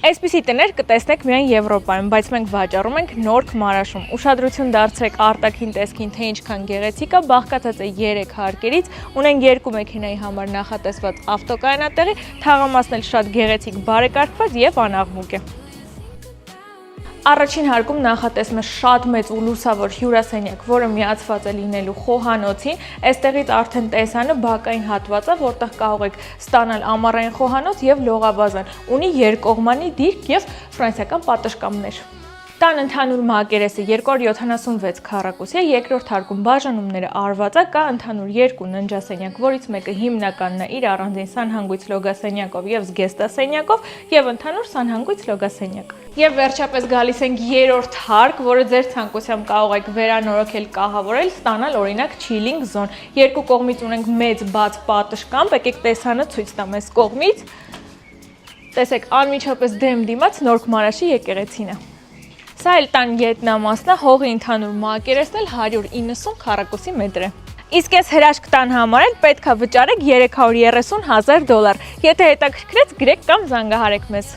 Այսպիսի տներ կտեսնեք միայն Եվրոպայում, բայց մենք վաճառում ենք Նորք Մարաշում։ Ուշադրություն դարձրեք արտաքին տեսքին, թե ինչքան գեղեցիկ է, բաղկացած է 3 հարկերից, ունենք 2 մեքենայի համար նախատեսված ավտոկայանատեղի, թաղամասն էլ շատ գեղեցիկ բարեկարգված եւ անաղմուկ է։ Առաջին հարկում նախատեսում է շատ մեծ ու լուսավոր հյուրասենյակ, որը միացված է լինելու խոհանոցին։ Այստեղից արդեն տեսանը բակային հատվածը, որտեղ կարող եք ստանալ ամառային խոհանոց եւ լողաբազան։ Ունի երկկողմանի դիրք եւ ֆրանսիական պատշգամբներ։ Տան ընդհանուր մակերեսը 276 քառակուսի է, երկրորդ հարկում բաժանումները արված է, կա ընդհանուր 2 ննջասենյակ, որից մեկը հիմնականն է իր առանձին սանհանգույց լոգասենյակով եւ զգեստասենյակով եւ ընդհանուր սանհանգույց լոգասենյակ։ Եվ վերջապես գալիս ենք երրորդ հարկ, որը ձեր ցանկությամբ կարող եք վերանորոգել, կահավորել, ստանալ օրինակ chilling zone։ Երկու կողմից ունենք մեծ բաց պատշգամբ, եկեք տեսանը ցույց տամ այս կողմից։ Տեսեք, անմիջապես դեմ դիմաց Նորք Մարաշի եկեղեցին է։ Սա էլ տան գետնամասն է, հողի ընդհանուր մակերեսն էլ 190 քառակուսի մետր է։ Իսկ այս հրաշք տան համար էլ պետք է վճարեք $330,000։ Եթե հետաքրքրեց, գրեք կամ զանգահարեք մեզ։